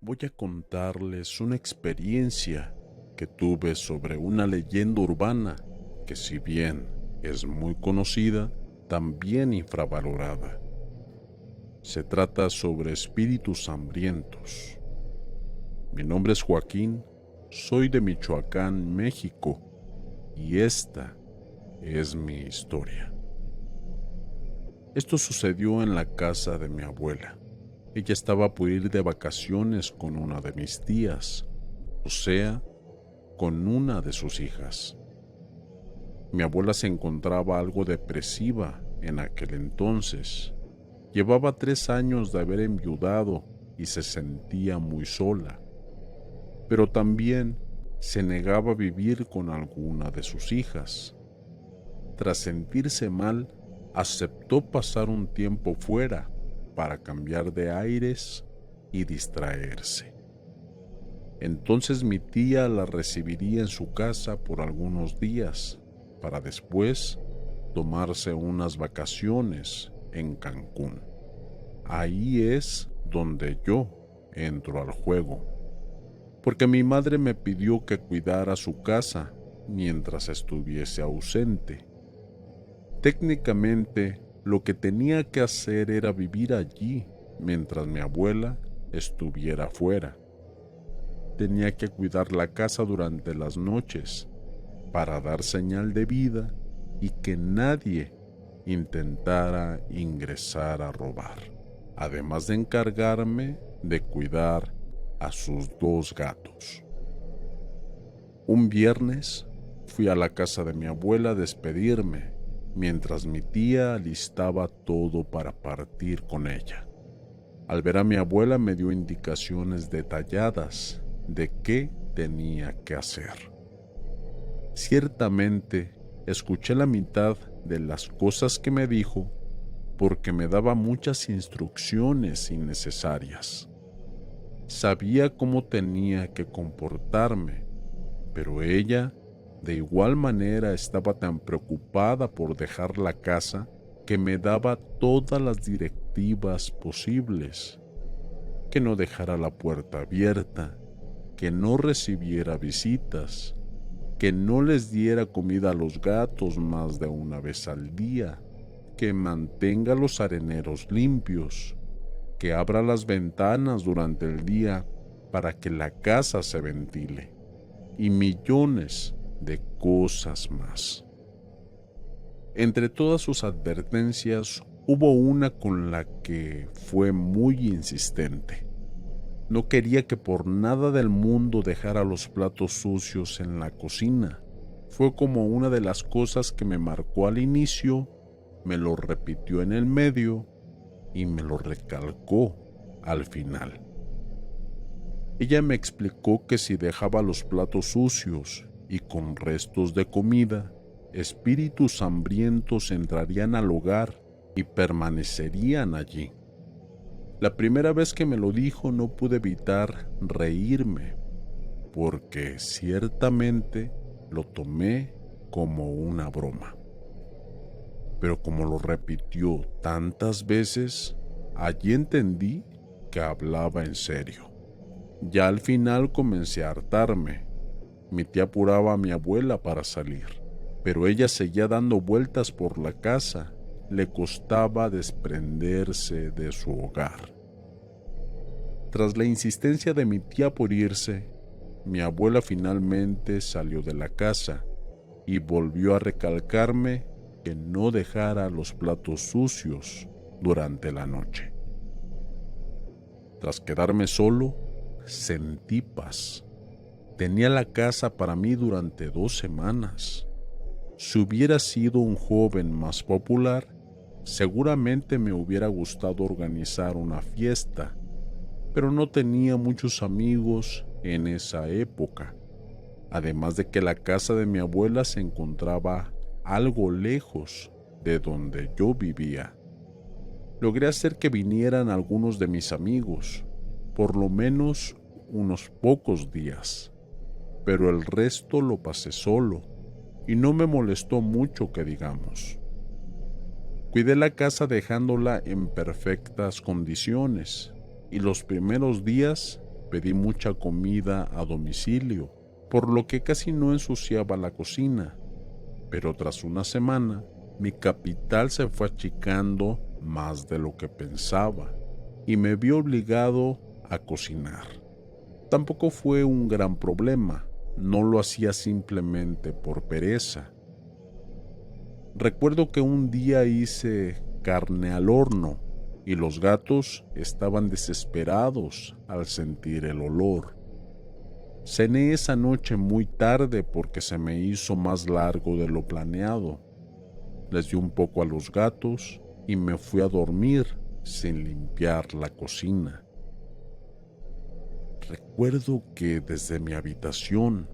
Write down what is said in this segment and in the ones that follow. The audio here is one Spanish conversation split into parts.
voy a contarles una experiencia que tuve sobre una leyenda urbana que, si bien es muy conocida, también infravalorada. Se trata sobre espíritus hambrientos. Mi nombre es Joaquín, soy de Michoacán, México, y esta es mi historia. Esto sucedió en la casa de mi abuela. Ella estaba por ir de vacaciones con una de mis tías, o sea, con una de sus hijas. Mi abuela se encontraba algo depresiva en aquel entonces. Llevaba 3 años de haber enviudado y se sentía muy sola, pero también se negaba a vivir con alguna de sus hijas. Tras sentirse mal, aceptó pasar un tiempo fuera para cambiar de aires y distraerse. Entonces mi tía la recibiría en su casa por algunos días para después tomarse unas vacaciones en Cancún. Ahí es donde yo entro al juego, porque mi madre me pidió que cuidara su casa mientras estuviese ausente. Técnicamente, lo que tenía que hacer era vivir allí mientras mi abuela estuviera fuera. Tenía que cuidar la casa durante las noches para dar señal de vida y que nadie intentara ingresar a robar, además de encargarme de cuidar a sus 2 gatos. Un viernes fui a la casa de mi abuela a despedirme, mientras mi tía alistaba todo para partir con ella. Al ver a mi abuela me dio indicaciones detalladas de qué tenía que hacer. Ciertamente, escuché la mitad de las cosas que me dijo porque me daba muchas instrucciones innecesarias. Sabía cómo tenía que comportarme, pero ella de igual manera estaba tan preocupada por dejar la casa que me daba todas las directivas posibles: que no dejara la puerta abierta, que no recibiera visitas, que no les diera comida a los gatos más de una vez al día, que mantenga los areneros limpios, que abra las ventanas durante el día para que la casa se ventile, y millones de cosas más. Entre todas sus advertencias, hubo una con la que fue muy insistente. No quería que por nada del mundo dejara los platos sucios en la cocina. Fue como una de las cosas que me marcó al inicio, me lo repitió en el medio y me lo recalcó al final. Ella me explicó que si dejaba los platos sucios y con restos de comida, espíritus hambrientos entrarían al hogar y permanecerían allí. La primera vez que me lo dijo no pude evitar reírme, porque ciertamente lo tomé como una broma. Pero como lo repitió tantas veces, allí entendí que hablaba en serio. Ya al final comencé a hartarme. Mi tía apuraba a mi abuela para salir, pero ella seguía dando vueltas por la casa. Le costaba desprenderse de su hogar. Tras la insistencia de mi tía por irse, mi abuela finalmente salió de la casa y volvió a recalcarme que no dejara los platos sucios durante la noche. Tras quedarme solo, sentí paz. Tenía la casa para mí durante 2 semanas. Si hubiera sido un joven más popular, seguramente me hubiera gustado organizar una fiesta, pero no tenía muchos amigos en esa época, además de que la casa de mi abuela se encontraba algo lejos de donde yo vivía. Logré hacer que vinieran algunos de mis amigos, por lo menos unos pocos días, pero el resto lo pasé solo y no me molestó mucho que digamos. Cuidé la casa dejándola en perfectas condiciones y los primeros días pedí mucha comida a domicilio, por lo que casi no ensuciaba la cocina. Pero tras una semana, mi capital se fue achicando más de lo que pensaba y me vi obligado a cocinar. Tampoco fue un gran problema, no lo hacía simplemente por pereza. Recuerdo que un día hice carne al horno y los gatos estaban desesperados al sentir el olor. Cené esa noche muy tarde porque se me hizo más largo de lo planeado. Les di un poco a los gatos y me fui a dormir sin limpiar la cocina. Recuerdo que desde mi habitación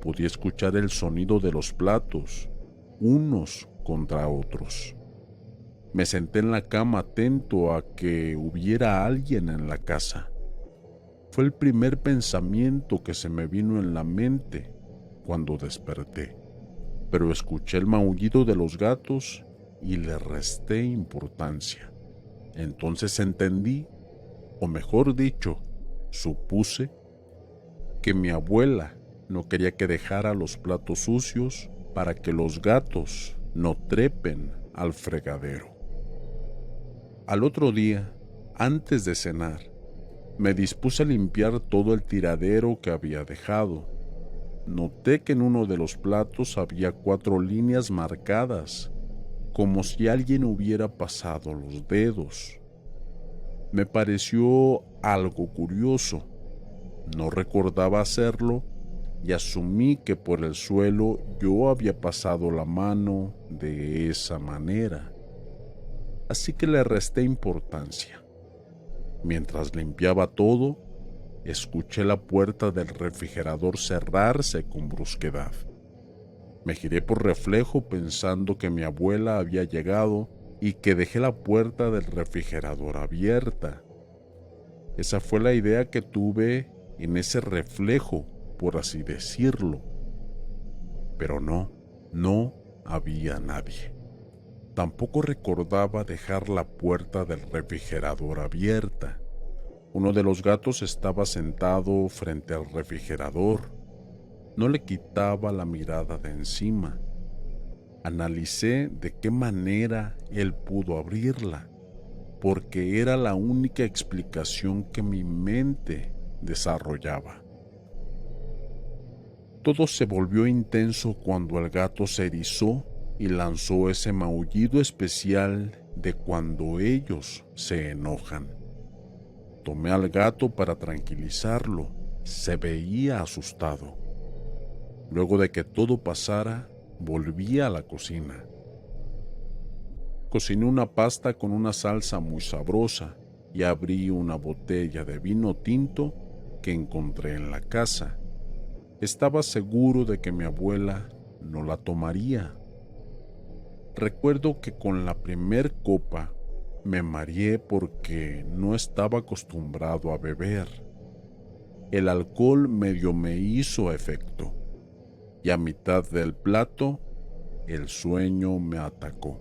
podía escuchar el sonido de los platos, unos contra otros. Me senté en la cama atento a que hubiera alguien en la casa. Fue el primer pensamiento que se me vino en la mente cuando desperté, pero escuché el maullido de los gatos y le resté importancia. Entonces entendí, o mejor dicho, supuse que mi abuela no quería que dejara los platos sucios para que los gatos no trepen al fregadero. Al otro día, antes de cenar, me dispuse a limpiar todo el tiradero que había dejado. Noté que en uno de los platos había 4 líneas marcadas, como si alguien hubiera pasado los dedos. Me pareció algo curioso. No recordaba hacerlo y asumí que por el suelo yo había pasado la mano de esa manera. Así que le resté importancia. Mientras limpiaba todo, escuché la puerta del refrigerador cerrarse con brusquedad. Me giré por reflejo pensando que mi abuela había llegado y que dejé la puerta del refrigerador abierta. Esa fue la idea que tuve en ese reflejo, por así decirlo. Pero no había nadie. Tampoco recordaba dejar la puerta del refrigerador abierta. Uno de los gatos estaba sentado frente al refrigerador. No le quitaba la mirada de encima. Analicé de qué manera él pudo abrirla, porque era la única explicación que mi mente desarrollaba. Todo se volvió intenso cuando el gato se erizó y lanzó ese maullido especial de cuando ellos se enojan. Tomé al gato para tranquilizarlo. Se veía asustado. Luego de que todo pasara, volví a la cocina. Cociné una pasta con una salsa muy sabrosa y abrí una botella de vino tinto que encontré en la casa. Estaba seguro de que mi abuela no la tomaría. Recuerdo que con la primer copa me mareé porque no estaba acostumbrado a beber. El alcohol medio me hizo efecto y a mitad del plato el sueño me atacó.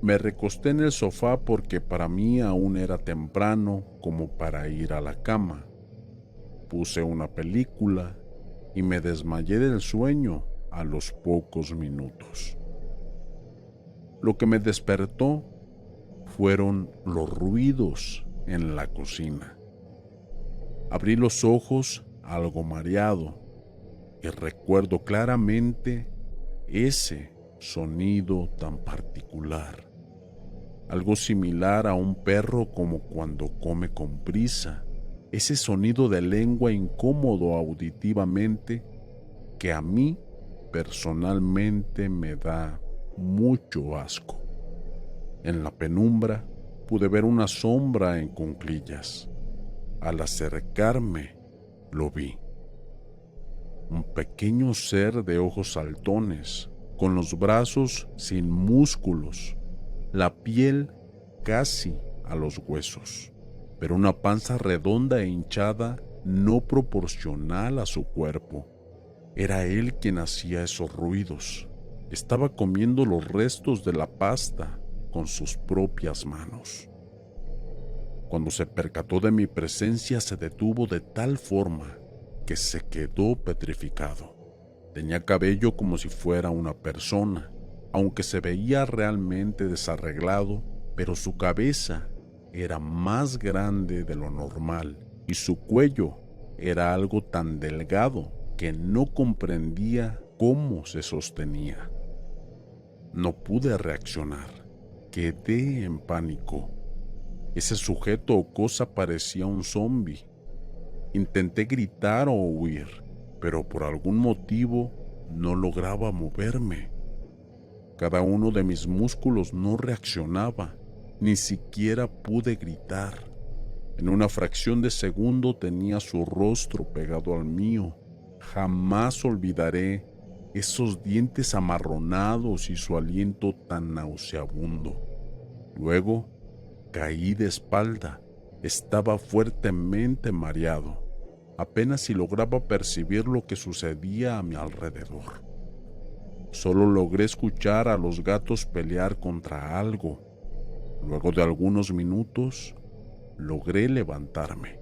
Me recosté en el sofá porque para mí aún era temprano como para ir a la cama. Puse una película y me desmayé del sueño a los pocos minutos. Lo que me despertó fueron los ruidos en la cocina. Abrí los ojos algo mareado y recuerdo claramente ese sonido tan particular. Algo similar a un perro como cuando come con prisa. Ese sonido de lengua incómodo auditivamente que a mí personalmente me da mucho asco. En la penumbra pude ver una sombra en cuclillas. Al acercarme, lo vi. Un pequeño ser de ojos saltones, con los brazos sin músculos, la piel casi a los huesos, pero una panza redonda e hinchada no proporcional a su cuerpo. Era él quien hacía esos ruidos. Estaba comiendo los restos de la pasta con sus propias manos. Cuando se percató de mi presencia, se detuvo de tal forma que se quedó petrificado. Tenía cabello como si fuera una persona, aunque se veía realmente desarreglado, pero su cabeza era más grande de lo normal y su cuello era algo tan delgado que no comprendía cómo se sostenía. No pude reaccionar, quedé en pánico. Ese sujeto o cosa parecía un zombi. Intenté gritar o huir, pero por algún motivo no lograba moverme. Cada uno de mis músculos no reaccionaba, ni siquiera pude gritar. En una fracción de segundo tenía su rostro pegado al mío. Jamás olvidaré esos dientes amarronados y su aliento tan nauseabundo. Luego caí de espalda. Estaba fuertemente mareado. Apenas si lograba percibir lo que sucedía a mi alrededor. Solo logré escuchar a los gatos pelear contra algo. Luego de algunos minutos, logré levantarme.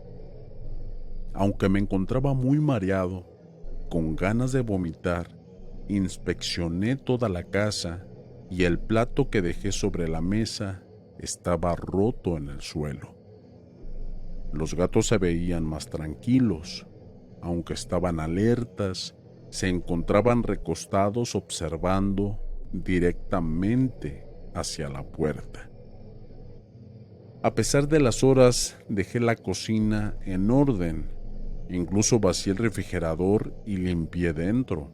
Aunque me encontraba muy mareado, con ganas de vomitar, inspeccioné toda la casa y el plato que dejé sobre la mesa estaba roto en el suelo. Los gatos se veían más tranquilos, aunque estaban alertas, se encontraban recostados observando directamente hacia la puerta. A pesar de las horas, dejé la cocina en orden, incluso vacié el refrigerador y limpié dentro.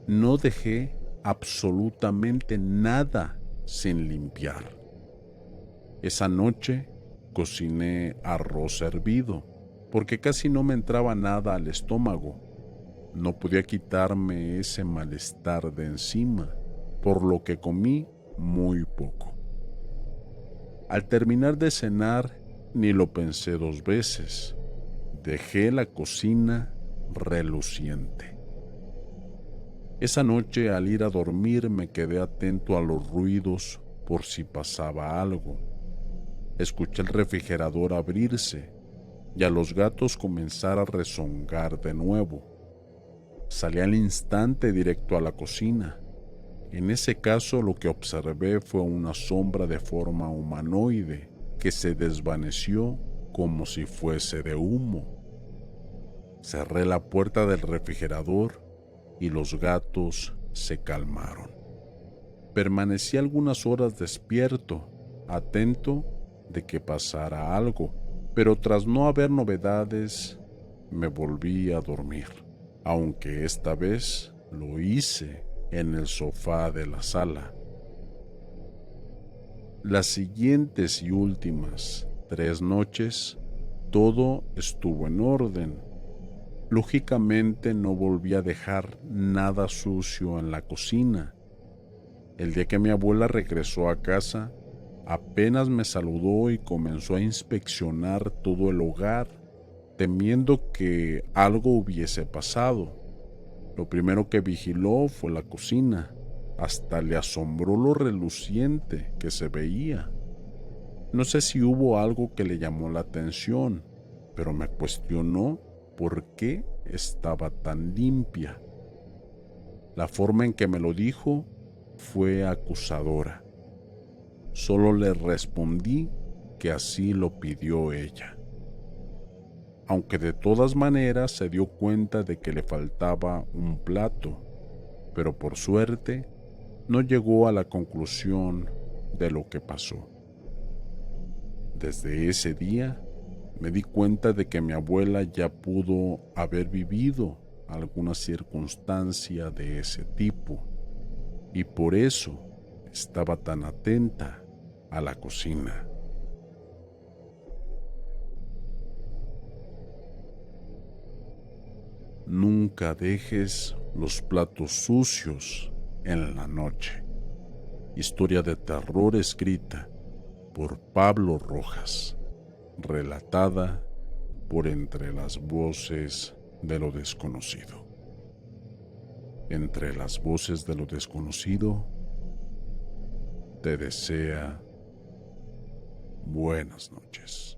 No dejé absolutamente nada sin limpiar. Esa noche cociné arroz hervido, porque casi no me entraba nada al estómago. No podía quitarme ese malestar de encima, por lo que comí muy poco. Al terminar de cenar, ni lo pensé dos veces. Dejé la cocina reluciente. Esa noche, al ir a dormir, me quedé atento a los ruidos por si pasaba algo. Escuché el refrigerador abrirse y a los gatos comenzar a rezongar de nuevo. Salí al instante directo a la cocina. En ese caso, lo que observé fue una sombra de forma humanoide que se desvaneció como si fuese de humo. Cerré la puerta del refrigerador y los gatos se calmaron. Permanecí algunas horas despierto, atento de que pasara algo, pero tras no haber novedades, me volví a dormir, aunque esta vez lo hice en el sofá de la sala. Las siguientes y últimas 3 noches, todo estuvo en orden. Lógicamente no volví a dejar nada sucio en la cocina. El día que mi abuela regresó a casa, apenas me saludó y comenzó a inspeccionar todo el hogar, temiendo que algo hubiese pasado. Lo primero que vigiló fue la cocina. Hasta le asombró lo reluciente que se veía. No sé si hubo algo que le llamó la atención, pero me cuestionó por qué estaba tan limpia. La forma en que me lo dijo fue acusadora. Solo le respondí que así lo pidió ella. Aunque de todas maneras se dio cuenta de que le faltaba un plato, pero por suerte no llegó a la conclusión de lo que pasó. Desde ese día me di cuenta de que mi abuela ya pudo haber vivido alguna circunstancia de ese tipo, y por eso estaba tan atenta a la cocina. Nunca dejes los platos sucios en la noche. Historia de terror escrita por Pablo Rojas, relatada por Entre las Voces de lo Desconocido. Entre las Voces de lo Desconocido te desea buenas noches.